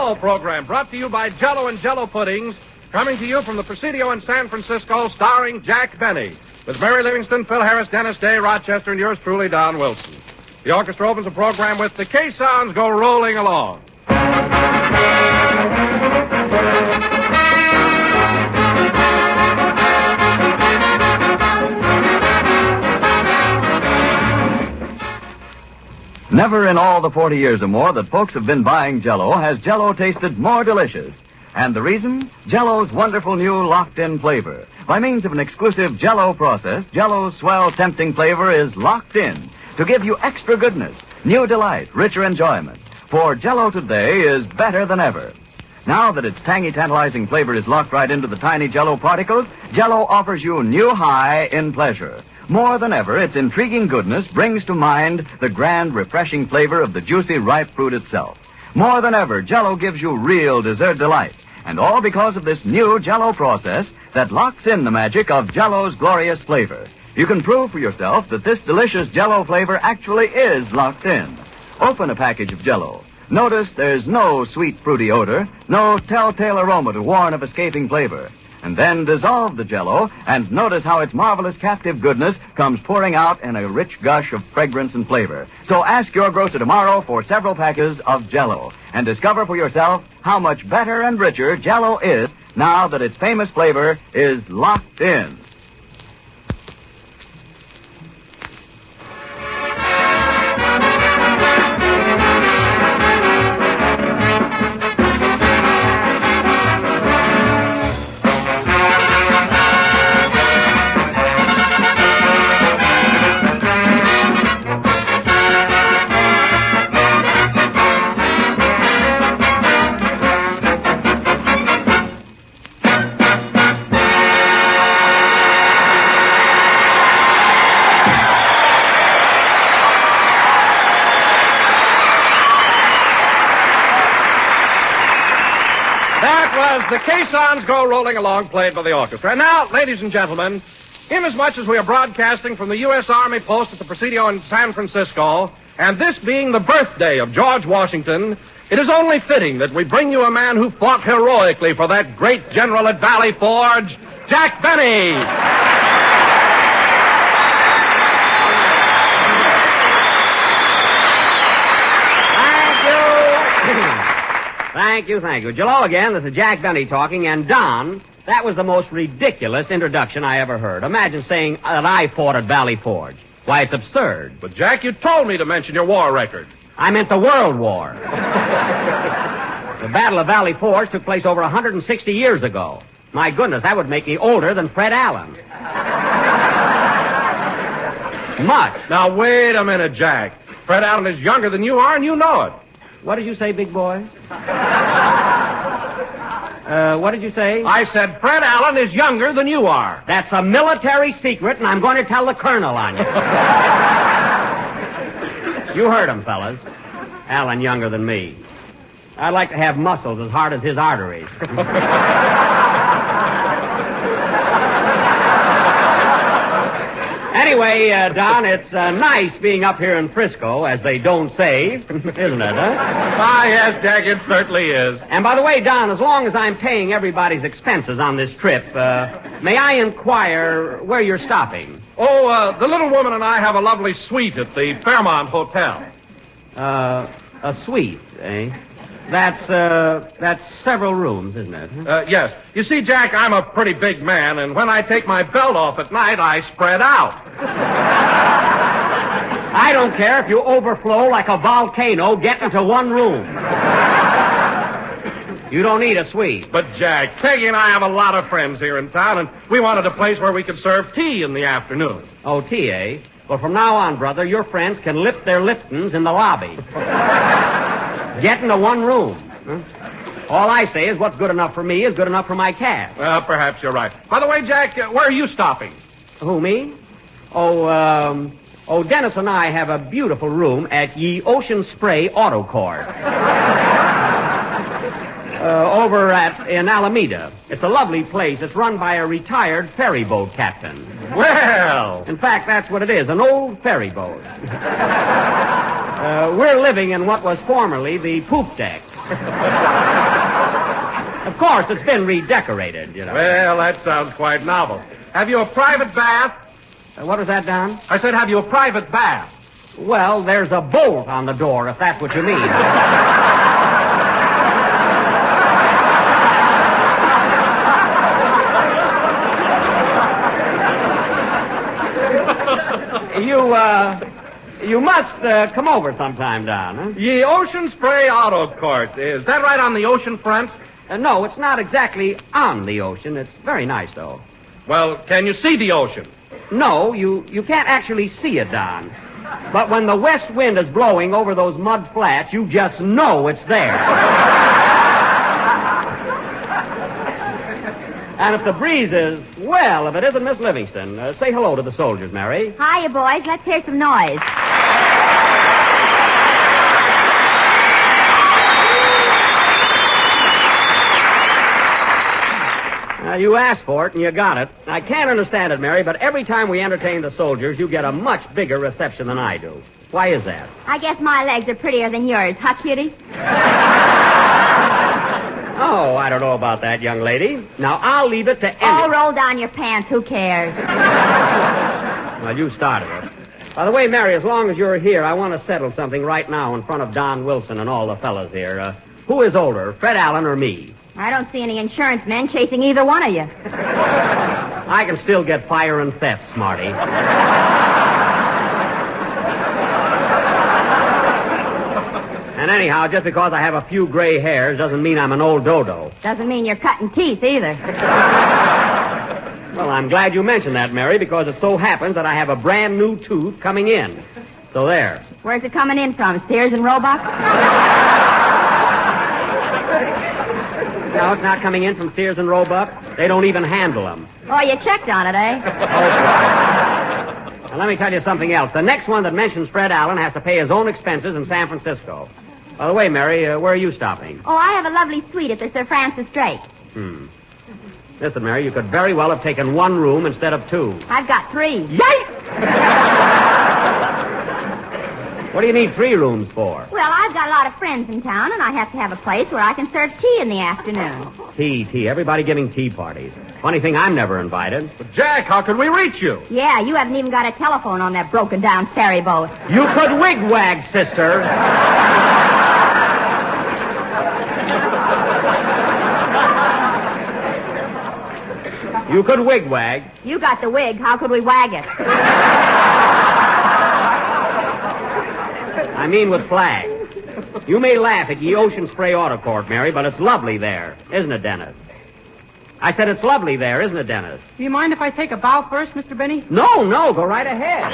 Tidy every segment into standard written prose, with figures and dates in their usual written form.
Jello program, brought to you by Jello and Jello Puddings, coming to you from the Presidio in San Francisco, starring Jack Benny, with Mary Livingston, Phil Harris, Dennis Day, Rochester, and yours truly, Don Wilson. The orchestra opens the program with The Caissons Go Rolling Along. Never in all the 40 years or more that folks have been buying Jell-O has Jell-O tasted more delicious. And the reason? Jell-O's wonderful new locked-in flavor. By means of an exclusive Jell-O process, Jell-O's swell, tempting flavor is locked in to give you extra goodness, new delight, richer enjoyment. For Jell-O today is better than ever. Now that its tangy, tantalizing flavor is locked right into the tiny Jell-O particles, Jell-O offers you new high in pleasure. More than ever, its intriguing goodness brings to mind the grand, refreshing flavor of the juicy, ripe fruit itself. More than ever, Jell-O gives you real dessert delight. And all because of this new Jell-O process that locks in the magic of Jell-O's glorious flavor. You can prove for yourself that this delicious Jell-O flavor actually is locked in. Open a package of Jell-O. Notice there's no sweet, fruity odor, no telltale aroma to warn of escaping flavor. And then dissolve the Jell-O and notice how its marvelous captive goodness comes pouring out in a rich gush of fragrance and flavor. So ask your grocer tomorrow for several packages of Jell-O and discover for yourself how much better and richer Jell-O is now that its famous flavor is locked in. The Caissons Go Rolling Along, played by the orchestra. And now, ladies and gentlemen, inasmuch as we are broadcasting from the U.S. Army post at the Presidio in San Francisco, and this being the birthday of George Washington, it is only fitting that we bring you a man who fought heroically for that great general at Valley Forge, Jack Benny. Thank you. Jello again, this is Jack Benny talking, and Don, that was the most ridiculous introduction I ever heard. Imagine saying that I fought at Valley Forge. Why, it's absurd. But, Jack, you told me to mention your war record. I meant the World War. The Battle of Valley Forge took place over 160 years ago. My goodness, that would make me older than Fred Allen. Much. Now, wait a minute, Jack. Fred Allen is younger than you are, and you know it. What did you say, big boy? What did you say? I said Fred Allen is younger than you are. That's a military secret, and I'm going to tell the colonel on you. You heard him, fellas. Allen younger than me. I'd like to have muscles as hard as his arteries. Anyway, Don, it's nice being up here in Frisco, as they don't say, isn't it, huh? Ah, yes, Jack, it certainly is. And by the way, Don, as long as I'm paying everybody's expenses on this trip, may I inquire where you're stopping? Oh, the little woman and I have a lovely suite at the Fairmont Hotel. A suite, eh? That's several rooms, isn't it? Yes. You see, Jack, I'm a pretty big man, and when I take my belt off at night, I spread out. I don't care if you overflow like a volcano. Get into one room. You don't need a suite. But, Jack, Peggy and I have a lot of friends here in town, and we wanted a place where we could serve tea in the afternoon. Oh, tea, eh? Well, from now on, brother, your friends can lift their Liftons in the lobby. Get into one room. Huh? All I say is what's good enough for me is good enough for my cast. Well, perhaps you're right. By the way, Jack, where are you stopping? Who, me? Oh, Dennis and I have a beautiful room at Ye Ocean Spray Auto Court. Over in Alameda. It's a lovely place. It's run by a retired ferry boat captain. Well! In fact, that's what it is, an old ferry boat. We're living in what was formerly the poop deck. Of course, it's been redecorated, you know. Well, that sounds quite novel. Have you a private bath? What was that, Don? I said, have you a private bath? Well, there's a bolt on the door, if that's what you mean. You must come over sometime, Don. Huh? The Ocean Spray Auto Court. Is that right on the ocean front? No, it's not exactly on the ocean. It's very nice, though. Well, can you see the ocean? No, you can't actually see it, Don. But when the west wind is blowing over those mud flats, you just know it's there. And if the breeze is, well, if it isn't Miss Livingston, say hello to the soldiers, Mary. Hiya, boys. Let's hear some noise. You asked for it, and you got it. I can't understand it, Mary, but every time we entertain the soldiers, you get a much bigger reception than I do. Why is that? I guess my legs are prettier than yours, huh, cutie? Oh, I don't know about that, young lady. Now, I'll leave it to any... Oh, roll down your pants. Who cares? Well, you started it. By the way, Mary, as long as you're here, I want to settle something right now in front of Don Wilson and all the fellas here. Who is older, Fred Allen or me? I don't see any insurance men chasing either one of you. I can still get fire and theft, Smarty. And anyhow, just because I have a few gray hairs doesn't mean I'm an old dodo. Doesn't mean you're cutting teeth either. Well, I'm glad you mentioned that, Mary, because it so happens that I have a brand new tooth coming in. So there. Where's it coming in from? Sears and Roebuck? No, it's not coming in from Sears and Roebuck. They don't even handle them. Oh, you checked on it, eh? Now, let me tell you something else. The next one that mentions Fred Allen has to pay his own expenses in San Francisco. By the way, Mary, where are you stopping? Oh, I have a lovely suite at the Sir Francis Drake. Listen, Mary, you could very well have taken one room instead of two. I've got 3. Yikes! What do you need 3 rooms for? Well, I've got a lot of friends in town, and I have to have a place where I can serve tea in the afternoon. Tea. Everybody giving tea parties. Funny thing, I'm never invited. But, Jack, how could we reach you? Yeah, you haven't even got a telephone on that broken-down ferry boat. You could wigwag, sister. You could wigwag. You got the wig. How could we wag it? I mean with flag. You may laugh at the Ocean Spray Auto Court, Mary, but it's lovely there, isn't it, Dennis? I said it's lovely there, isn't it, Dennis? Do you mind if I take a bow first, Mr. Benny? No, go right ahead.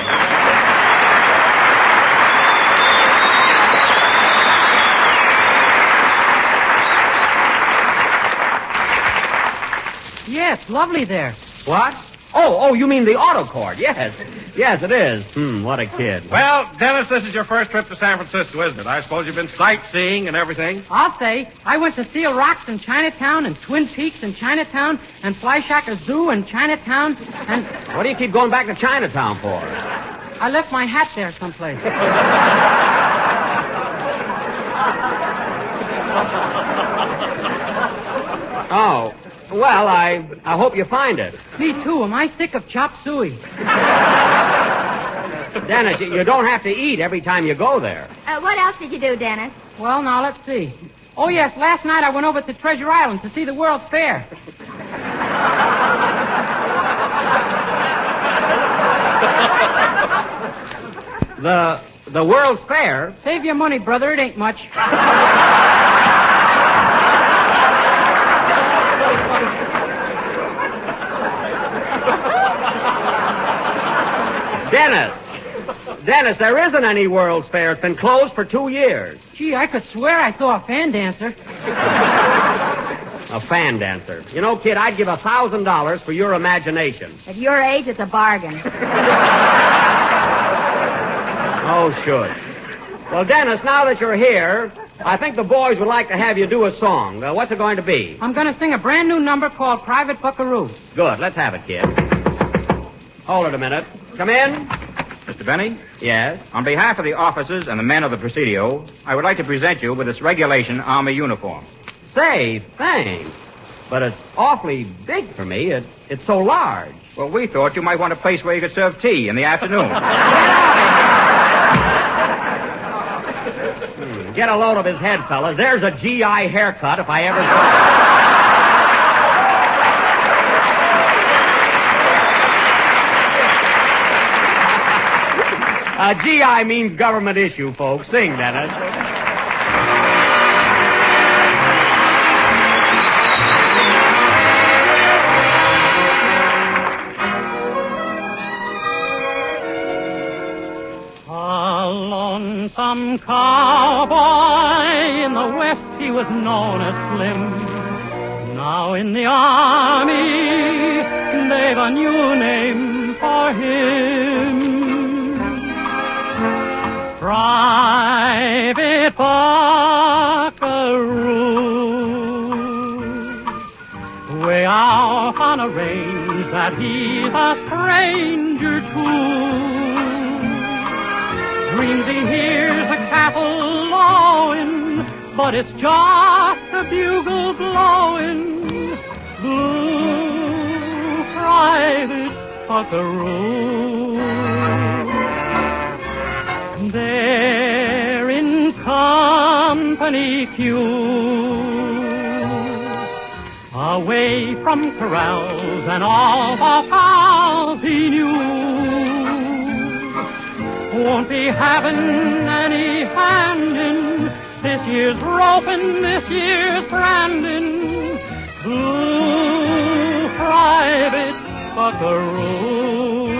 Yeah, it's lovely there. What? Oh, you mean the auto court. Yes, it is. What a kid. Well, Dennis, this is your first trip to San Francisco, isn't it? I suppose you've been sightseeing and everything. I'll say. I went to Seal Rocks in Chinatown and Twin Peaks in Chinatown and Flyshacker Zoo in Chinatown and... What do you keep going back to Chinatown for? I left my hat there someplace. Oh, well, I hope you find it. Me too. Am I sick of chop suey? Dennis, you don't have to eat every time you go there. What else did you do, Dennis? Well, now, let's see. Oh, yes, last night I went over to Treasure Island to see the World's Fair. The World's Fair? Save your money, brother. It ain't much. Dennis, there isn't any World's Fair. It's been closed for 2 years. Gee, I could swear I saw a fan dancer. A fan dancer. You know, kid, I'd give $1,000 for your imagination. At your age, it's a bargain. Oh, shush. Well, Dennis, now that you're here, I think the boys would like to have you do a song. What's it going to be? I'm going to sing a brand new number called Private Buckaroo. Good. Let's have it, kid. Hold it a minute. Come in. Mr. Benny? Yes? On behalf of the officers and the men of the Presidio, I would like to present you with this regulation Army uniform. Say, thanks. But it's awfully big for me. It's so large. Well, we thought you might want a place where you could serve tea in the afternoon. Get a load of his head, fellas. There's a GI haircut if I ever saw it. GI means government issue, folks. Sing, Dennis. Some cowboy in the West, he was known as Slim. Now in the Army, they've a new name for him. Private Buckaroo. Way out on a range that he's a stranger to. Dreams he hears the cattle lowing, but it's just a bugle blowing. Blue Private Buckaroo. They're in company Q, away from corrals and all the fowls he knew. Won't be having any hand in this year's roping, this year's branding. Blue Private Buckaroo.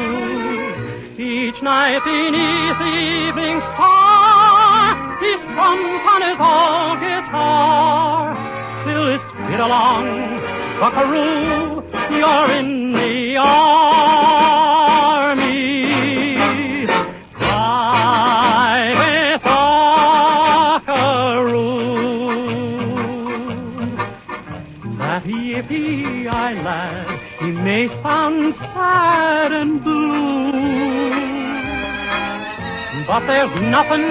Each night beneath the evening star, he strums on his old guitar. Still it's get along, Buckaroo, you're in the army. Yippee-I lad, he may sound sad and blue, but there's nothing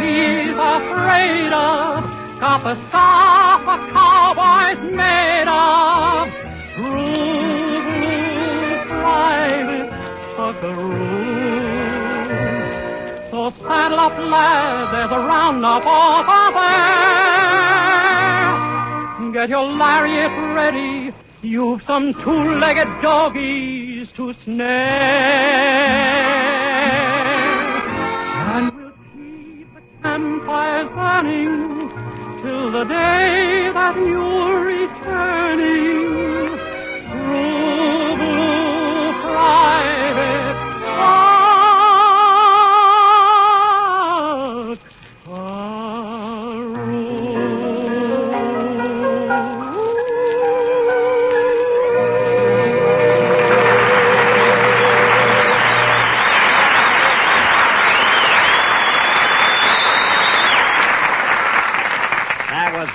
he's afraid of. Got the stuff a cowboy's made of. True blue Private Buckaroo. So saddle up, lad, there's a roundup over there. Get your lariat ready, you've some two-legged doggies to snare. And we'll keep the campfires burning till the day that you're returning. True blue Private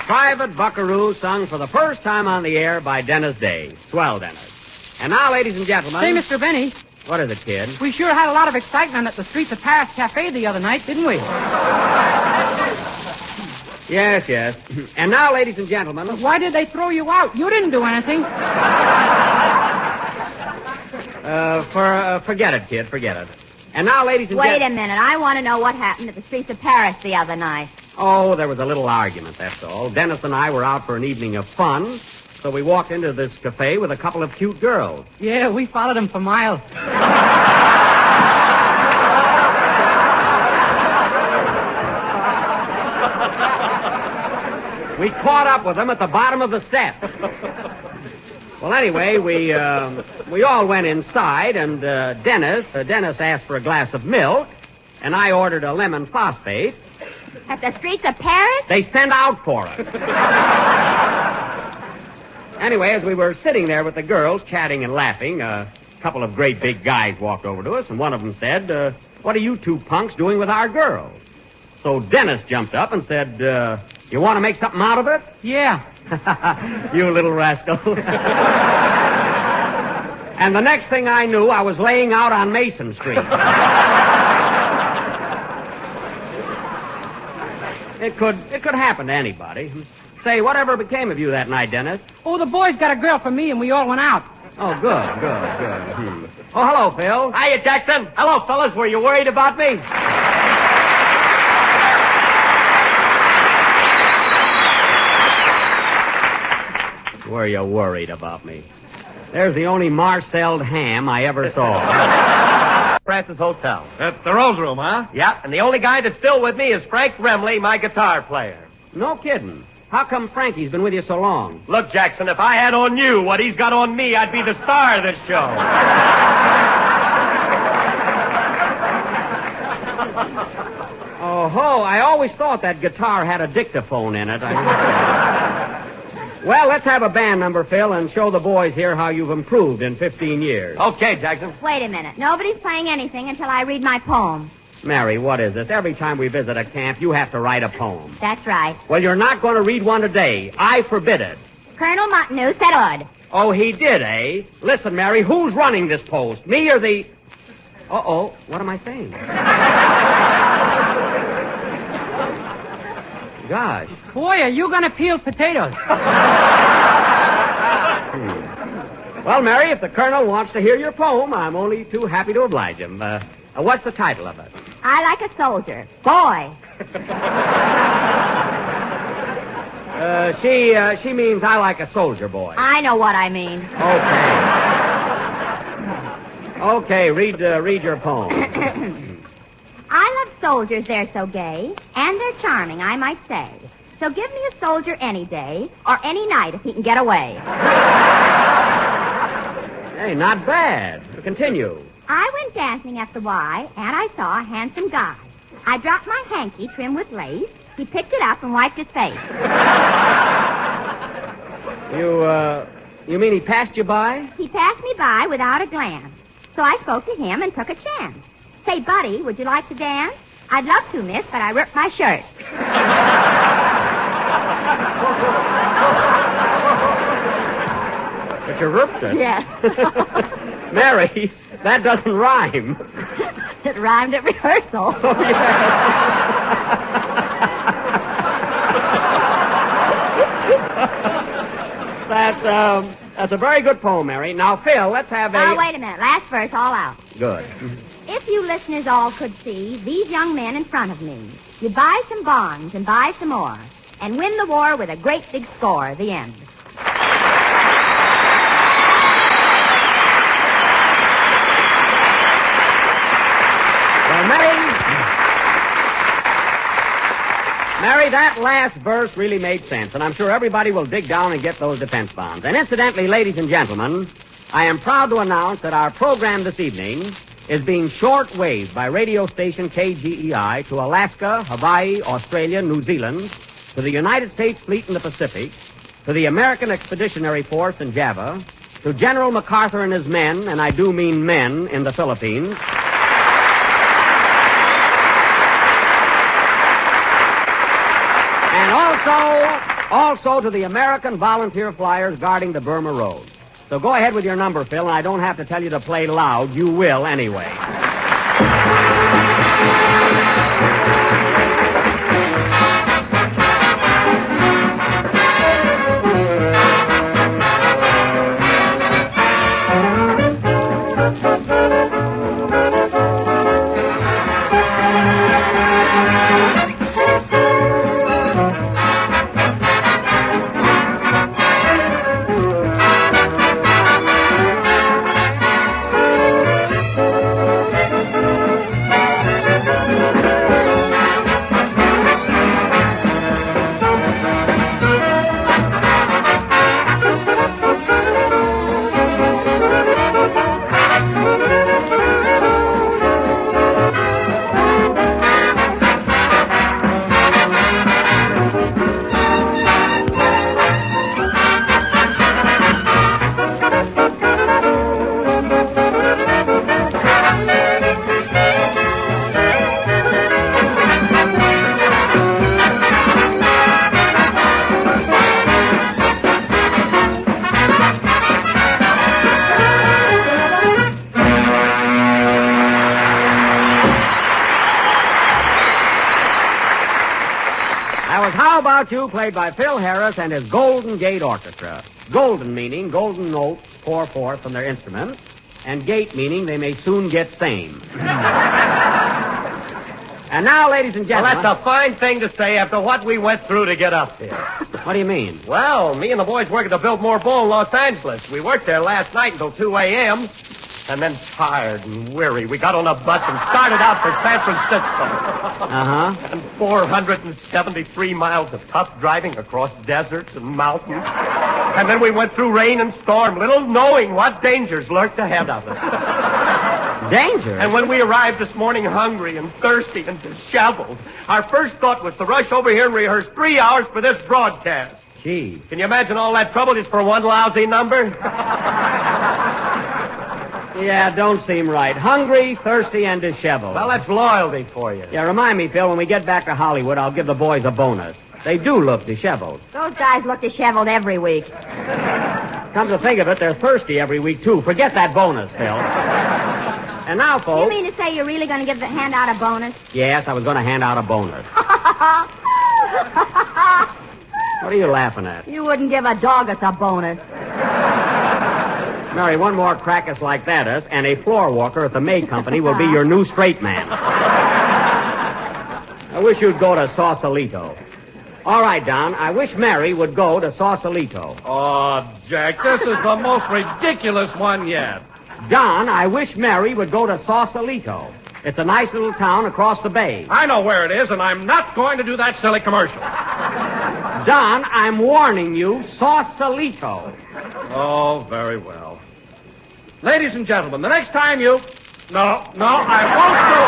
Private Buckaroo, sung for the first time on the air by Dennis Day. Swell, Dennis. And now, ladies and gentlemen... Say, Mr. Benny. What is it, kid? We sure had a lot of excitement at the Streets of Paris Cafe the other night, didn't we? Yes, yes. And now, ladies and gentlemen... Why did they throw you out? You didn't do anything. Forget it, kid, forget it. And now, ladies and Wait gentlemen... a minute. I want to know what happened at the Streets of Paris the other night. Oh, there was a little argument, that's all. Dennis and I were out for an evening of fun, so we walked into this cafe with a couple of cute girls. Yeah, we followed them for miles. We caught up with them at the bottom of the steps. Well, anyway, we all went inside, and Dennis asked for a glass of milk, and I ordered a lemon phosphate. At the Streets of Paris? They sent out for it. Anyway, as we were sitting there with the girls, chatting and laughing, a couple of great big guys walked over to us, and one of them said, what are you two punks doing with our girls? So Dennis jumped up and said, you want to make something out of it? Yeah. You little rascal. And the next thing I knew, I was laying out on Mason Street. It could happen to anybody. Say, whatever became of you that night, Dennis? Oh, the boys got a girl for me, and we all went out. Oh, good. Oh, hello, Phil. Hiya, Jackson. Hello, fellas. Were you worried about me? Were you worried about me? There's the only marcelled ham I ever saw. Francis Hotel. At the Rose Room, huh? Yeah, and the only guy that's still with me is Frank Remley, my guitar player. No kidding. How come Frankie's been with you so long? Look, Jackson, if I had on you what he's got on me, I'd be the star of this show. Oh, I always thought that guitar had a dictaphone in it. Well, let's have a band number, Phil, and show the boys here how you've improved in 15 years. Okay, Jackson. Wait a minute. Nobody's playing anything until I read my poem. Mary, what is this? Every time we visit a camp, you have to write a poem. That's right. Well, you're not going to read one today. I forbid it. Colonel Martineau said odd. Oh, he did, eh? Listen, Mary, who's running this post? Me or the... Uh-oh, what am I saying? Gosh. Boy, are you going to peel potatoes? Well, Mary, if the Colonel wants to hear your poem, I'm only too happy to oblige him. What's the title of it? I like a soldier. Boy. She means I like a soldier boy. I know what I mean. Okay, read your poem. I love soldiers, they're so gay, and they're charming, I might say. So give me a soldier any day, or any night if he can get away. Hey, not bad. Continue. I went dancing at the Y, and I saw a handsome guy. I dropped my hanky trimmed with lace. He picked it up and wiped his face. You mean he passed you by? He passed me by without a glance. So I spoke to him and took a chance. Say, buddy, would you like to dance? I'd love to, miss, but I ripped my shirt. But you ripped it? Yes. Mary, that doesn't rhyme. It rhymed at rehearsal. Oh, yeah. That's a very good poem, Mary. Now, Phil, let's have a... Oh, wait a minute. Last verse, all out. Good. If you listeners all could see these young men in front of me, you'd buy some bonds and buy some more, and win the war with a great big score, the end. Well, Mary, that last verse really made sense, and I'm sure everybody will dig down and get those defense bonds. And incidentally, ladies and gentlemen, I am proud to announce that our program this evening is being short-waved by radio station KGEI to Alaska, Hawaii, Australia, New Zealand, to the United States Fleet in the Pacific, to the American Expeditionary Force in Java, to General MacArthur and his men, and I do mean men, in the Philippines, and also to the American volunteer flyers guarding the Burma Road. So go ahead with your number, Phil, and I don't have to tell you to play loud. You will anyway. How About You, played by Phil Harris and his Golden Gate Orchestra. Golden meaning golden notes pour forth from their instruments, and gate meaning they may soon get same. And now, ladies and Well, gentlemen... that's a fine thing to say after what we went through to get up here. What do you mean? Well, me and the boys work at the Biltmore Bowl in Los Angeles. We worked there last night until 2 a.m., and then tired and weary, we got on a bus and started out for San Francisco. Uh-huh. And 473 miles of tough driving across deserts and mountains. And then we went through rain and storm, little knowing what dangers lurked ahead of us. Danger? And when we arrived this morning hungry and thirsty and disheveled, our first thought was to rush over here and rehearse 3 hours for this broadcast. Gee. Can you imagine all that trouble just for one lousy number? Yeah, don't seem right. Hungry, thirsty, and disheveled. Well, that's loyalty for you. Yeah, remind me, Phil, when we get back to Hollywood, I'll give the boys a bonus. They do look disheveled. Those guys look disheveled every week. Come to think of it, they're thirsty every week, too. Forget that bonus, Phil. And now, You folks... mean to say you're really going to hand out a bonus? Yes, I was going to hand out a bonus. What are you laughing at? You wouldn't give a doggess a bonus. Mary, one more crackus like that, and a floor walker at the May Company will be your new straight man. I wish you'd go to Sausalito. All right, Don, I wish Mary would go to Sausalito. Oh, Jack, this is the most ridiculous one yet. Don, I wish Mary would go to Sausalito. It's a nice little town across the bay. I know where it is, and I'm not going to do that silly commercial. Don, I'm warning you, Sausalito. Oh, very well. Ladies and gentlemen, the next time you... No, I won't do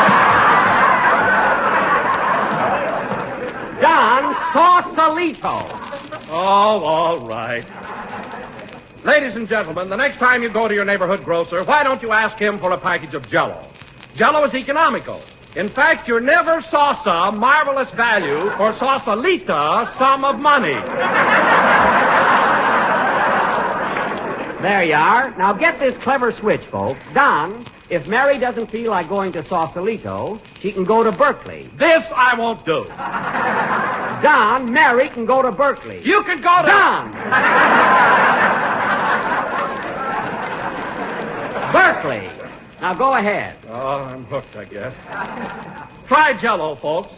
it. Don, Sausalito. Oh, all right. Ladies and gentlemen, the next time you go to your neighborhood grocer, why don't you ask him for a package of Jell-O? Jell-O is economical. In fact, you never saw some marvelous value for Sausalita sum of money. There you are. Now get this clever switch, folks. Don, if Mary doesn't feel like going to Sausalito, she can go to Berkeley. This I won't do. Don, Mary can go to Berkeley. You can go to... Don! Berkeley. Now go ahead. Oh, I'm hooked, I guess. Try Jell-O, folks.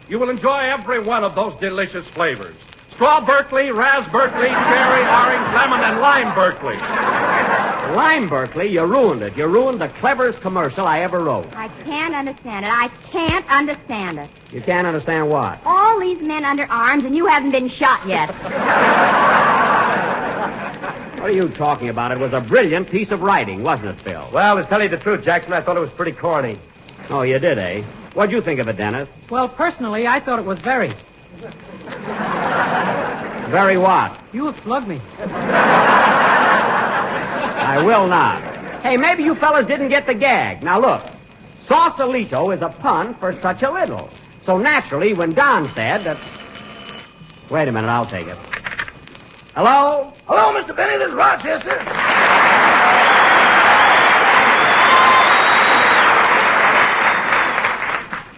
You will enjoy every one of those delicious flavors. Straw Berkeley, Raz Berkeley, cherry, orange, lemon, and lime Berkeley. Lime Berkeley, you ruined it. You ruined the cleverest commercial I ever wrote. I can't understand it. I can't understand it. You can't understand what? All these men under arms, and you haven't been shot yet. What are you talking about? It was a brilliant piece of writing, wasn't it, Phil? Well, to tell you the truth, Jackson, I thought it was pretty corny. Oh, you did, eh? What'd you think of it, Dennis? Well, personally, I thought it was very. Very what? You have slugged me. I will not. Hey, maybe you fellas didn't get the gag. Now, look. Sausalito is a pun for such a little. So, naturally, when Don said that... Wait a minute, I'll take it. Hello? Hello, Mr. Benny. This is Rochester.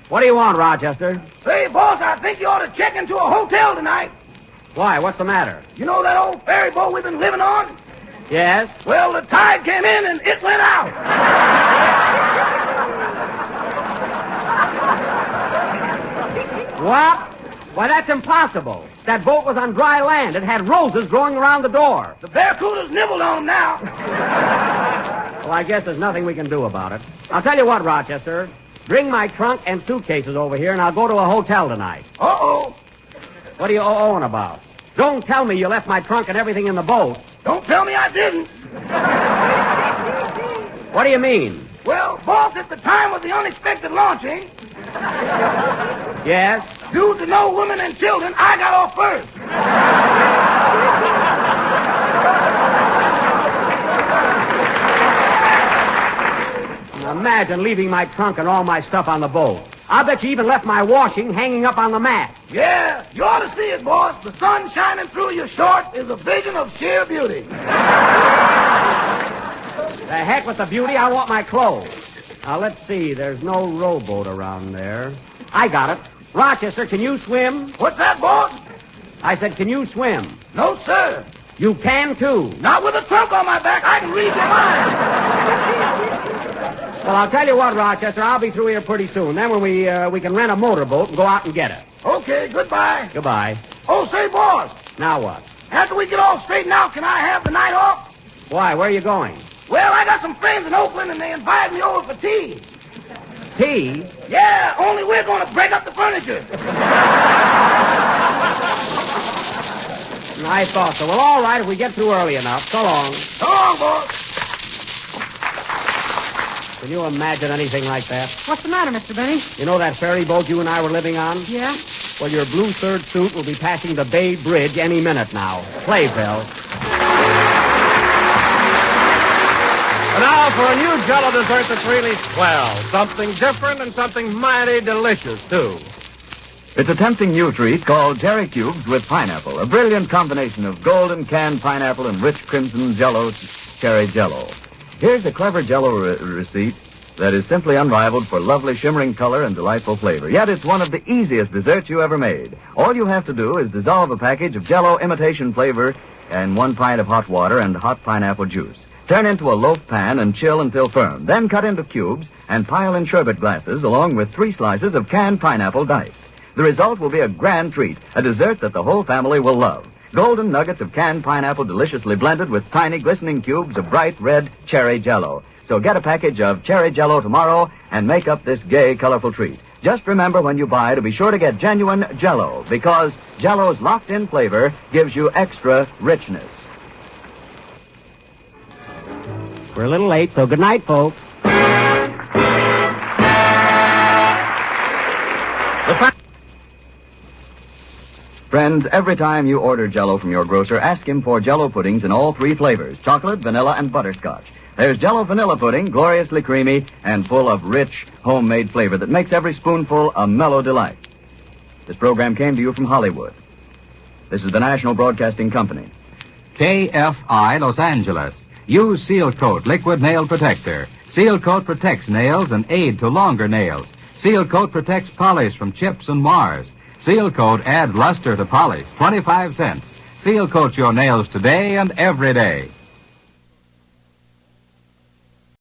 What do you want, Rochester? Say, boss, I think you ought to check into a hotel tonight. Why? What's the matter? You know that old ferry boat we've been living on? Yes? Well, the tide came in and it went out. What? Why, that's impossible. That boat was on dry land. It had roses growing around the door. The barracudas nibbled on them now. Well, I guess there's nothing we can do about it. I'll tell you what, Rochester. Bring my trunk and suitcases over here, and I'll go to a hotel tonight. Uh-oh. What are you oh-ohing about? Don't tell me you left my trunk and everything in the boat. Don't tell me I didn't. What do you mean? Well, boss, at the time of the unexpected launching, Yes? due to no women and children, I got off first. Now imagine leaving my trunk and all my stuff on the boat. I bet you even left my washing hanging up on the mat. Yeah, you ought to see it, boss. The sun shining through your shorts is a vision of sheer beauty. The heck with the beauty, I want my clothes. Now, let's see. There's no rowboat around there. I got it. Rochester, can you swim? What's that, boss? I said, can you swim? No, sir. You can, too. Not with a trunk on my back. I can read your mind. Well, I'll tell you what, Rochester, I'll be through here pretty soon. Then when we can rent a motorboat and go out and get it. Okay, goodbye. Goodbye. Oh, say, boss, Now what? after we get all straightened out, can I have the night off? Why, where are you going? Well, I got some friends in Oakland, and they invited me over for tea. Tea? Yeah, only we're going to break up the furniture. I thought so. Well, all right, if we get through early enough. So long. So long, boss. Can you imagine anything like that? What's the matter, Mr. Benny? You know that ferry boat you and I were living on? Yeah? Well, your blue third suit will be passing the Bay Bridge any minute now. Play, Phil. And now for a new Jell-O dessert that's really swell. Something different and something mighty delicious, too. It's a tempting new treat called Cherry Cubes with pineapple, a brilliant combination of golden canned pineapple and rich crimson Jell-O cherry Jell-O. Here's a clever Jell-O receipt that is simply unrivaled for lovely shimmering color and delightful flavor. Yet it's one of the easiest desserts you ever made. All you have to do is dissolve a package of Jell-O imitation flavor in 1 pint of hot water and hot pineapple juice. Turn into a loaf pan and chill until firm. Then cut into cubes and pile in sherbet glasses along with 3 slices of canned pineapple diced. The result will be a grand treat, a dessert that the whole family will love. Golden nuggets of canned pineapple deliciously blended with tiny glistening cubes of bright red cherry Jell-O. So get a package of cherry Jell-O tomorrow and make up this gay, colorful treat. Just remember when you buy to be sure to get genuine Jell-O, because Jell-O's locked-in flavor gives you extra richness. We're a little late, so good night, folks. Friends, every time you order Jell-O from your grocer, ask him for Jell-O puddings in all 3 flavors, chocolate, vanilla, and butterscotch. There's Jell-O vanilla pudding, gloriously creamy and full of rich, homemade flavor that makes every spoonful a mellow delight. This program came to you from Hollywood. This is the National Broadcasting Company. KFI Los Angeles. Use Seal Coat Liquid Nail Protector. Seal Coat protects nails and aid to longer nails. Seal Coat protects polish from chips and mars. Seal Coat adds luster to polish, 25 cents. Seal Coat your nails today and every day.